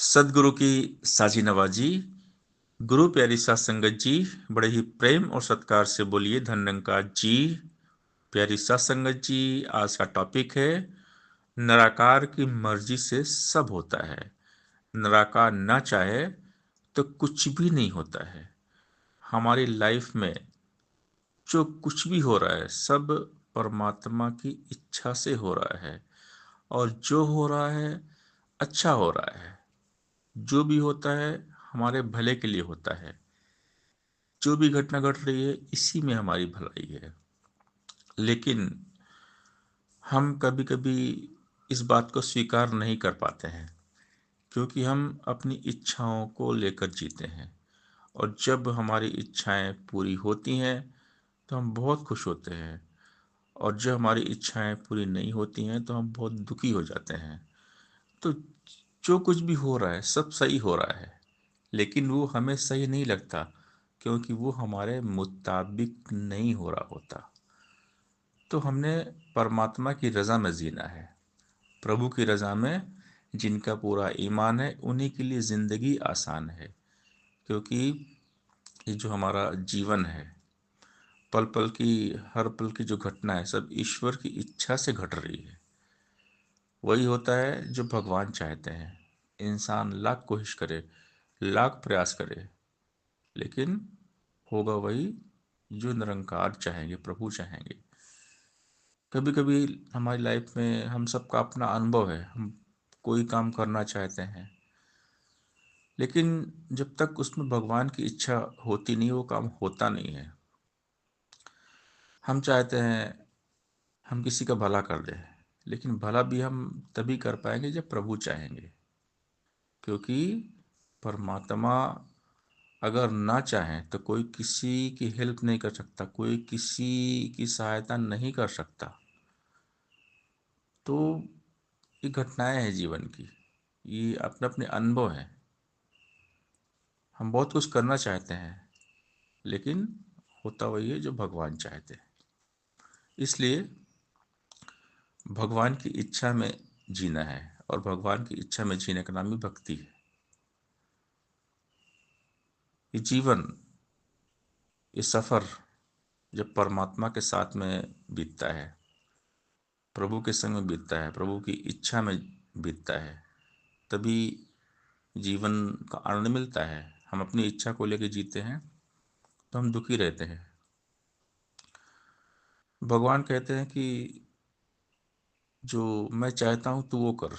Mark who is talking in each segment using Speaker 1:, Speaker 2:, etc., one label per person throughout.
Speaker 1: सदगुरु की साजी नवाजी। गुरु प्यारी सात संगत जी, बड़े ही प्रेम और सत्कार से बोलिए धन निरंकार जी। प्यारी सात संगत जी, आज का टॉपिक है निराकार की मर्जी से सब होता है। निराकार ना चाहे तो कुछ भी नहीं होता है। हमारी लाइफ में जो कुछ भी हो रहा है सब परमात्मा की इच्छा से हो रहा है, और जो हो रहा है अच्छा हो रहा है। जो भी होता है हमारे भले के लिए होता है। जो भी घटना घट रही है इसी में हमारी भलाई है। लेकिन हम कभी कभी इस बात को स्वीकार नहीं कर पाते हैं, क्योंकि हम अपनी इच्छाओं को लेकर जीते हैं। और जब हमारी इच्छाएं पूरी होती हैं तो हम बहुत खुश होते हैं, और जब हमारी इच्छाएं पूरी नहीं होती हैं तो हम बहुत दुखी हो जाते हैं। तो जो कुछ भी हो रहा है सब सही हो रहा है, लेकिन वो हमें सही नहीं लगता, क्योंकि वो हमारे मुताबिक नहीं हो रहा होता। तो हमने परमात्मा की रज़ा में जीना है, प्रभु की रज़ा में। जिनका पूरा ईमान है उन्हीं के लिए ज़िंदगी आसान है, क्योंकि ये जो हमारा जीवन है, पल पल की, हर पल की जो घटना है सब ईश्वर की इच्छा से घट रही है। वही होता है जो भगवान चाहते हैं। इंसान लाख कोशिश करे, लाख प्रयास करे, लेकिन होगा वही जो निरंकार चाहेंगे, प्रभु चाहेंगे। कभी कभी हमारी लाइफ में हम सबका अपना अनुभव है, हम कोई काम करना चाहते हैं, लेकिन जब तक उसमें भगवान की इच्छा होती नहीं वो काम होता नहीं है। हम चाहते हैं हम किसी का भला कर दें, लेकिन भला भी हम तभी कर पाएंगे जब प्रभु चाहेंगे। क्योंकि परमात्मा अगर ना चाहें तो कोई किसी की हेल्प नहीं कर सकता, कोई किसी की सहायता नहीं कर सकता। तो ये घटनाएं हैं जीवन की, ये अपने अपने अनुभव हैं। हम बहुत कुछ करना चाहते हैं, लेकिन होता वही है जो भगवान चाहते हैं। इसलिए भगवान की इच्छा में जीना है, और भगवान की इच्छा में जीने का नाम ही भक्ति है। ये जीवन, ये सफ़र जब परमात्मा के साथ में बीतता है, प्रभु के संग में बीतता है, प्रभु की इच्छा में बीतता है, तभी जीवन का आनंद मिलता है। हम अपनी इच्छा को लेकर जीते हैं तो हम दुखी रहते हैं। भगवान कहते हैं कि जो मैं चाहता हूं तू वो कर,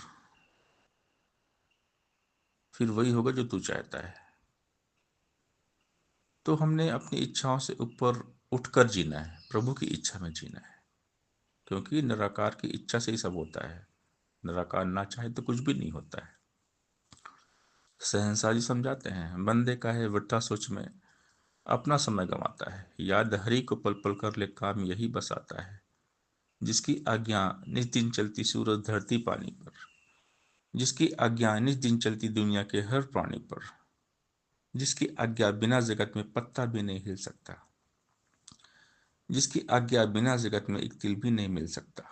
Speaker 1: फिर वही होगा जो तू चाहता है। तो हमने अपनी इच्छाओं से ऊपर उठकर जीना है, प्रभु की इच्छा में जीना है। क्योंकि निराकार की इच्छा से ही सब होता है। निराकार ना चाहे तो कुछ भी नहीं होता है। शहंशाह जी समझाते हैं, बंदे का है वृथा सोच में अपना समय गंवाता है, याद हरि को पल पल कर ले काम यही बस आता है। जिसकी आज्ञा निज दिन चलती सूरज धरती पानी पर, जिसकी आज्ञा निज दिन चलती दुनिया के हर प्राणी पर, जिसकी आज्ञा बिना जगत में पत्ता भी नहीं हिल सकता, जिसकी आज्ञा बिना जगत में एक तिल भी नहीं मिल सकता,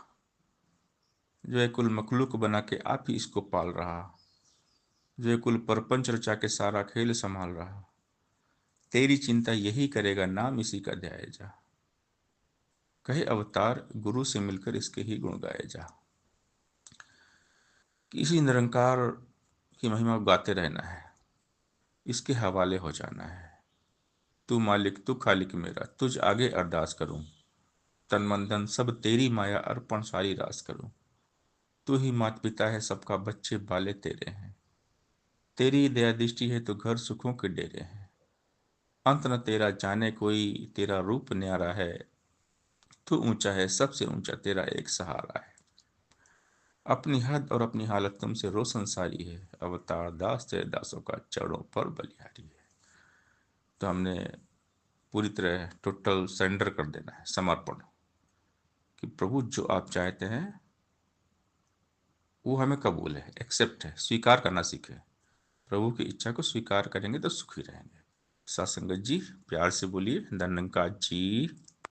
Speaker 1: जो है कुल मखलूक बना के आप ही इसको पाल रहा, जो है कुल परपंच रचा के सारा खेल संभाल रहा। तेरी चिंता यही करेगा, नाम इसी का ध्याय जा। कहे अवतार गुरु से मिलकर इसके ही गुण गाए जा। किसी निरंकार की महिमा गाते रहना है, इसके हवाले हो जाना है। तू मालिक तू खालिक मेरा, तुझ आगे अरदास करूं, तन मन धन सब तेरी माया अर्पण सारी रास करूं। तू ही मात पिता है सबका, बच्चे बाले तेरे हैं। तेरी दया दृष्टि है तो घर सुखों के डेरे हैं। अंत न तेरा जाने कोई, तेरा रूप न्यारा है। तू ऊंचा है सबसे ऊंचा, तेरा एक सहारा है। अपनी हद और अपनी हालत तुमसे रोशन सारी है। अवतार दास तेरे दासों का चरणों पर बलिहारी है। तो हमने पूरी तरह टोटल सरेंडर कर देना है, समर्पण, कि प्रभु जो आप चाहते हैं वो हमें कबूल है, एक्सेप्ट है, स्वीकार करना सीखें। प्रभु की इच्छा को स्वीकार करेंगे तो सुखी रहेंगे। सात संगत जी, प्यार से बोलिए धन्यंकार जी।